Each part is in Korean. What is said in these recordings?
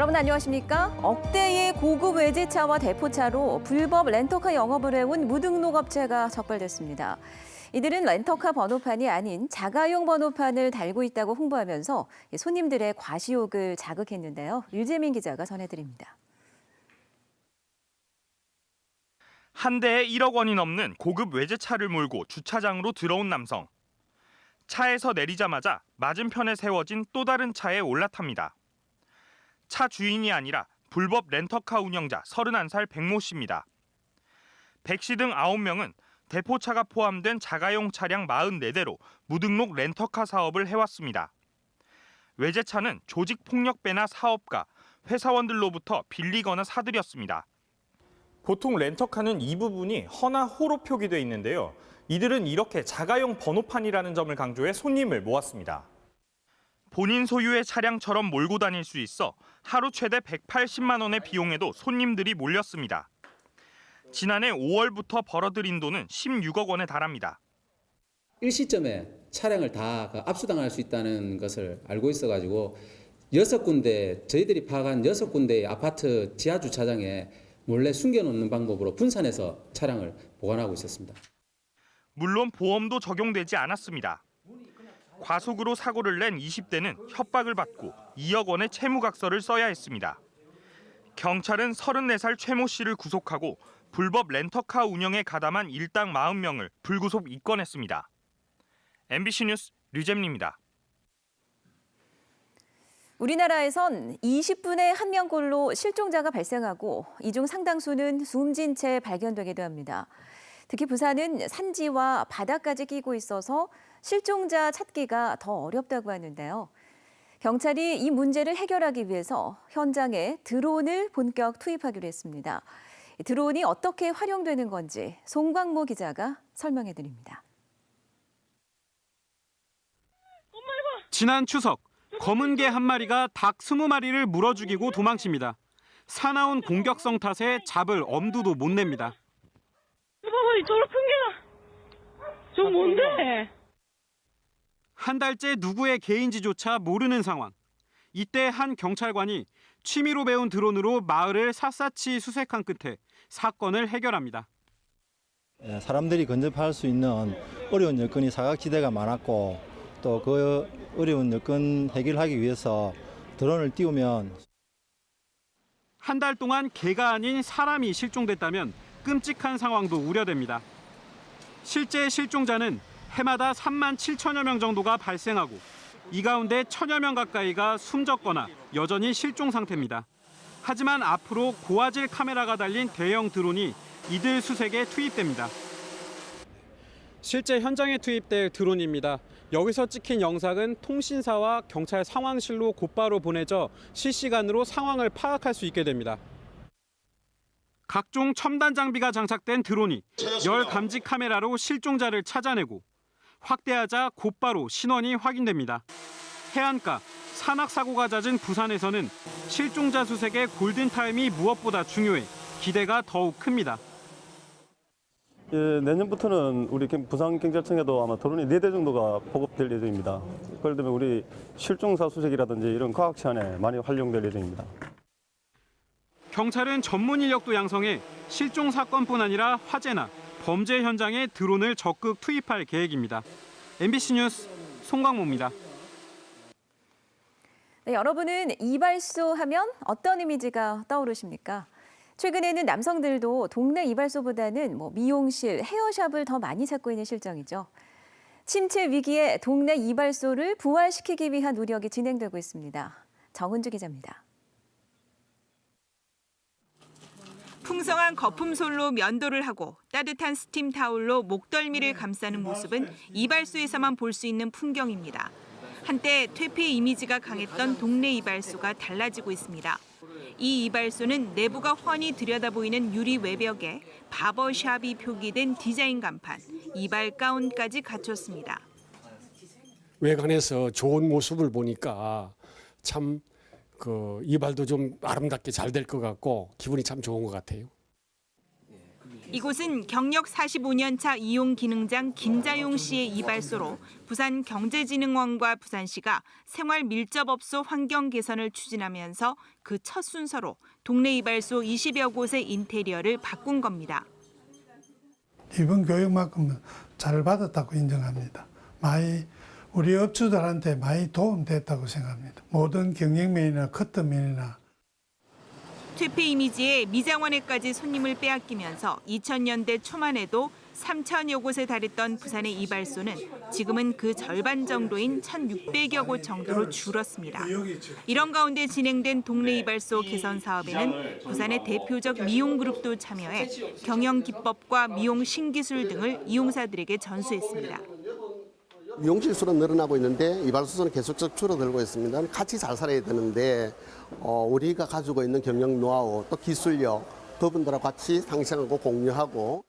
여러분 안녕하십니까? 억대의 고급 외제차와 대포차로 불법 렌터카 영업을 해온 무등록 업체가 적발됐습니다. 이들은 렌터카 번호판이 아닌 자가용 번호판을 달고 있다고 홍보하면서 손님들의 과시욕을 자극했는데요. 류재민 기자가 전해드립니다. 한 대에 1억 원이 넘는 고급 외제차를 몰고 주차장으로 들어온 남성. 차에서 내리자마자 맞은편에 세워진 또 다른 차에 올라탑니다. 차 주인이 아니라 불법 렌터카 운영자 31살 백모 씨입니다. 백 씨 등 9명은 대포차가 포함된 자가용 차량 44대로 무등록 렌터카 사업을 해왔습니다. 외제차는 조직폭력배나 사업가, 회사원들로부터 빌리거나 사들였습니다. 보통 렌터카는 이 부분이 허나 호로 표기돼 있는데요. 이들은 이렇게 자가용 번호판이라는 점을 강조해 손님을 모았습니다. 본인 소유의 차량처럼 몰고 다닐 수 있어 하루 최대 180만 원의 비용에도 손님들이 몰렸습니다. 지난해 5월부터 벌어들인 돈은 16억 원에 달합니다. 일시점에 차량을 다 압수당할 수 있다는 것을 알고 있어가지고 6군데, 저희들이 파악한 6군데의 아파트 지하 주차장에 몰래 숨겨놓는 방법으로 분산해서 차량을 보관하고 있었습니다. 물론 보험도 적용되지 않았습니다. 과속으로 사고를 낸 20대는 협박을 받고 2억 원의 채무각서를 써야 했습니다. 경찰은 34살 최모 씨를 구속하고 불법 렌터카 운영에 가담한 일당 40명을 불구속 입건했습니다. MBC 뉴스 류잼리입니다. 우리나라에선 20분에 1명꼴로 실종자가 발생하고 이 중 상당수는 숨진 채 발견되기도 합니다. 특히 부산은 산지와 바다까지 끼고 있어서 실종자 찾기가 더 어렵다고 하는데요. 경찰이 이 문제를 해결하기 위해서 현장에 드론을 본격 투입하기로 했습니다. 드론이 어떻게 활용되는 건지 송광모 기자가 설명해 드립니다. 지난 추석, 검은 개 한 마리가 닭 20마리를 물어 죽이고 도망칩니다. 사나운 공격성 탓에 잡을 엄두도 못 냅니다. 봐봐, 이 저렇게 큰 개가. 저 뭔데? 한 달째 누구의 개인지조차 모르는 상황. 이때 한 경찰관이 취미로 배운 드론으로 마을을 샅샅이 수색한 끝에 사건을 해결합니다. 사람들이 근접할 수 있는 어려운 여건이 사각지대가 많았고 또 그 어려운 여건 해결하기 위해서 드론을 띄우면 한 달 동안 개가 아닌 사람이 실종됐다면 끔찍한 상황도 우려됩니다. 실제 실종자는 해마다 3만 7천여 명 정도가 발생하고 이 가운데 1,000여 명 가까이가 숨졌거나 여전히 실종 상태입니다. 하지만 앞으로 고화질 카메라가 달린 대형 드론이 이들 수색에 투입됩니다. 실제 현장에 투입될 드론입니다. 여기서 찍힌 영상은 통신사와 경찰 상황실로 곧바로 보내져 실시간으로 상황을 파악할 수 있게 됩니다. 각종 첨단 장비가 장착된 드론이 열 감지 카메라로 실종자를 찾아내고 확대하자 곧바로 신원이 확인됩니다. 해안가, 산악사고가 잦은 부산에서는 실종자 수색의 골든타임이 무엇보다 중요해 기대가 더욱 큽니다. 내년부터는 우리 부산경찰청에도 아마 드론이 4대 정도가 보급될 예정입니다. 그렇기 때문에 우리 실종사 수색이라든지 이런 과학 치안에 많이 활용될 예정입니다. 경찰은 전문 인력도 양성해 실종 사건뿐 아니라 화재나 범죄 현장에 드론을 적극 투입할 계획입니다. MBC 뉴스 송광모입니다. 네, 여러분은 이발소 하면 어떤 이미지가 떠오르십니까? 최근에는 남성들도 동네 이발소보다는 미용실, 헤어샵을 더 많이 찾고 있는 실정이죠. 침체 위기에 동네 이발소를 부활시키기 위한 노력이 진행되고 있습니다. 정은주 기자입니다. 풍성한 거품솔로 면도를 하고 따뜻한 스팀 타올로 목덜미를 감싸는 모습은 이발소에서만 볼 수 있는 풍경입니다. 한때 퇴폐 이미지가 강했던 동네 이발소가 달라지고 있습니다. 이 이발소는 내부가 훤히 들여다보이는 유리 외벽에 바버샵이 표기된 디자인 간판, 이발 가운까지 갖췄습니다. 외관에서 좋은 모습을 보니까 참 이발도 좀 아름답게 잘 될 것 같고 기분이 참 좋은 것 같아요. 이곳은 경력 45년 차 이용 기능장 김자용 씨의 이발소로 부산경제진흥원과 부산시가 생활 밀접업소 환경 개선을 추진하면서 그 첫 순서로 동네 이발소 20여 곳의 인테리어를 바꾼 겁니다. 이번 교육만큼은 잘 받았다고 인정합니다. 많이 우리 업주들한테 많이 도움됐다고 생각합니다. 모든 경영면이나 커트면이나. 퇴폐 이미지에 미장원에까지 손님을 빼앗기면서 2000년대 초만 해도 3,000여 곳에 달했던 부산의 이발소는 지금은 그 절반 정도인 1,600여 곳 정도로 줄었습니다. 이런 가운데 진행된 동네 이발소 개선 사업에는 부산의 대표적 미용그룹도 참여해 경영 기법과 미용 신기술 등을 이용사들에게 전수했습니다. 미용실 수는 늘어나고 있는데 이발소 수는 계속적으로 줄어들고 있습니다. 같이 잘 살아야 되는데 우리가 가지고 있는 경영 노하우 또 기술력 그분들하고 같이 상생하고 공유하고.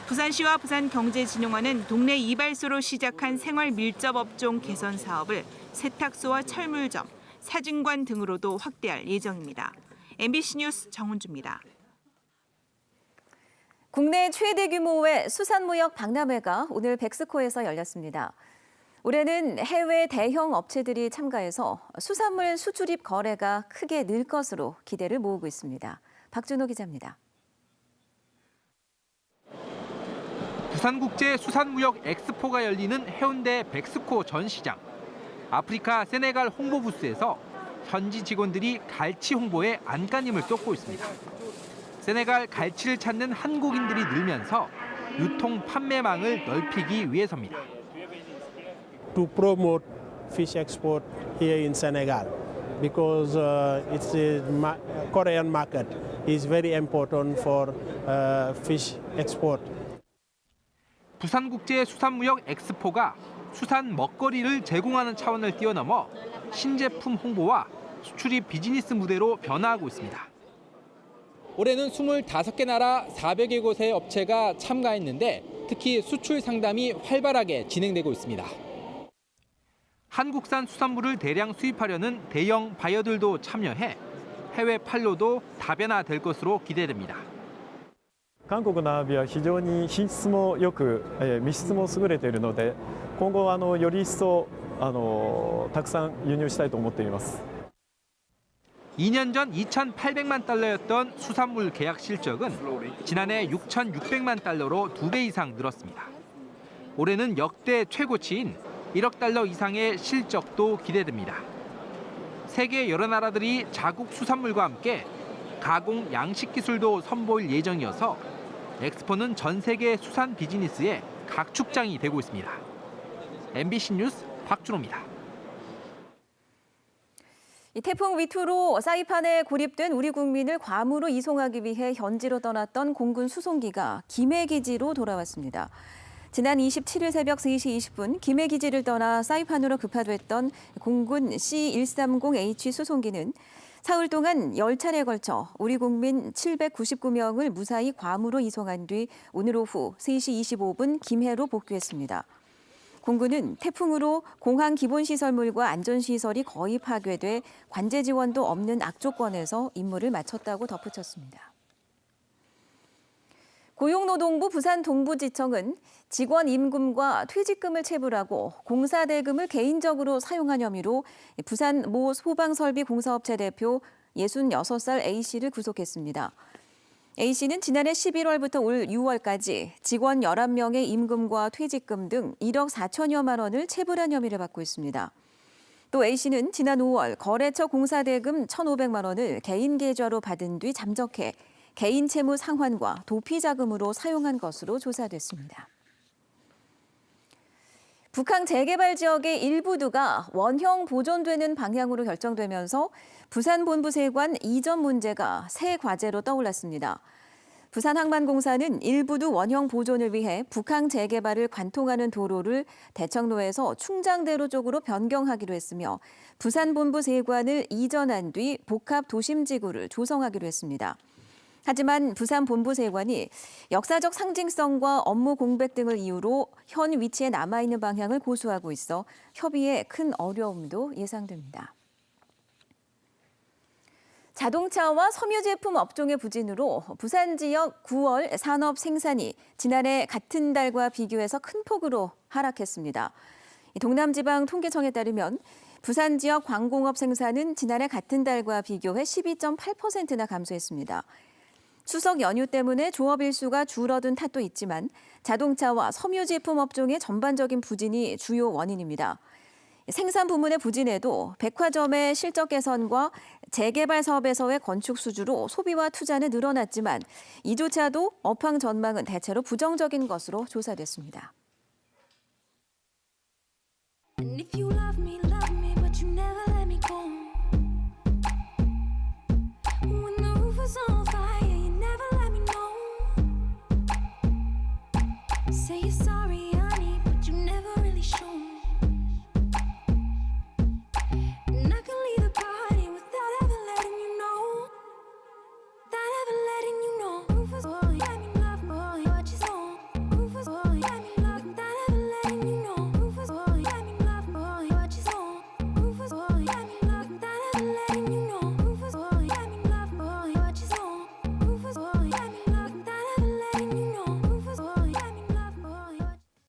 부산시와 부산경제진흥원은 동네 이발소로 시작한 생활 밀접 업종 개선 사업을 세탁소와 철물점, 사진관 등으로도 확대할 예정입니다. MBC 뉴스 정훈주입니다. 국내 최대 규모의 수산무역 박람회가 오늘 백스코에서 열렸습니다. 올해는 해외 대형 업체들이 참가해서 수산물 수출입 거래가 크게 늘 것으로 기대를 모으고 있습니다. 박준호 기자입니다. 부산국제수산무역 엑스포가 열리는 해운대 백스코 전시장. 아프리카 세네갈 홍보 부스에서 현지 직원들이 갈치 홍보에 안간힘을 쏟고 있습니다. 세네갈 갈치를 찾는 한국인들이 늘면서 유통 판매망을 넓히기 위해서입니다. To promote fish export here in Senegal, because it's the Korean market is very important for fish export. 부산국제수산무역 엑스포가 수산 먹거리를 제공하는 차원을 뛰어넘어 신제품 홍보와 수출입 비즈니스 무대로 변화하고 있습니다. 올해는 25개 나라 400여 곳의 업체가 참가했는데 특히 수출 상담이 활발하게 진행되고 있습니다. 한국산 수산물을 대량 수입하려는 대형 바이어들도 참여해 해외 판로도 다변화될 것으로 기대됩니다. 韓国のアワビは非常に品質もよく、密質も優れているので、今後より一層たくさん輸入したいと思っています。 2년 전 2,800만 달러였던 수산물 계약 실적은 지난해 6,600만 달러로 2배 이상 늘었습니다. 올해는 역대 최고치인 1억 달러 이상의 실적도 기대됩니다. 세계 여러 나라들이 자국 수산물과 함께 가공 양식 기술도 선보일 예정이어서 엑스포는 전 세계 수산 비즈니스의 각축장이 되고 있습니다. MBC 뉴스 박준호입니다. 이 태풍 위투로 사이판에 고립된 우리 국민을 괌으로 이송하기 위해 현지로 떠났던 공군 수송기가 김해기지로 돌아왔습니다. 지난 27일 새벽 3시 20분 김해기지를 떠나 사이판으로 급파됐던 공군 C-130H 수송기는 사흘 동안 10차례에 걸쳐 우리 국민 799명을 무사히 괌으로 이송한 뒤 오늘 오후 3시 25분 김해로 복귀했습니다. 공군은 태풍으로 공항 기본시설물과 안전시설이 거의 파괴돼 관제 지원도 없는 악조건에서 임무를 마쳤다고 덧붙였습니다. 고용노동부 부산동부지청은 직원 임금과 퇴직금을 체불하고 공사대금을 개인적으로 사용한 혐의로 부산 모 소방설비공사업체 대표 66살 A씨를 구속했습니다. A씨는 지난해 11월부터 올 6월까지 직원 11명의 임금과 퇴직금 등 1억 4천여만 원을 체불한 혐의를 받고 있습니다. 또 A씨는 지난 5월 거래처 공사대금 1,500만 원을 개인 계좌로 받은 뒤 잠적해 개인 채무 상환과 도피 자금으로 사용한 것으로 조사됐습니다. 북한 재개발 지역의 일부두가 원형 보존되는 방향으로 결정되면서 부산본부세관 이전 문제가 새 과제로 떠올랐습니다. 부산항만공사는 일부두 원형 보존을 위해 북항 재개발을 관통하는 도로를 대청로에서 충장대로 쪽으로 변경하기로 했으며 부산본부세관을 이전한 뒤 복합 도심지구를 조성하기로 했습니다. 하지만 부산본부세관이 역사적 상징성과 업무 공백 등을 이유로 현 위치에 남아있는 방향을 고수하고 있어 협의에 큰 어려움도 예상됩니다. 자동차와 섬유 제품 업종의 부진으로 부산 지역 9월 산업 생산이 지난해 같은 달과 비교해서 큰 폭으로 하락했습니다. 동남지방 통계청에 따르면 부산 지역 광공업 생산은 지난해 같은 달과 비교해 12.8%나 감소했습니다. 추석 연휴 때문에 조업 일수가 줄어든 탓도 있지만 자동차와 섬유 제품 업종의 전반적인 부진이 주요 원인입니다. 생산 부문의 부진에도 백화점의 실적 개선과 재개발 사업에서의 건축 수주로 소비와 투자는 늘어났지만 이조차도 업황 전망은 대체로 부정적인 것으로 조사됐습니다. And if you love me, but you never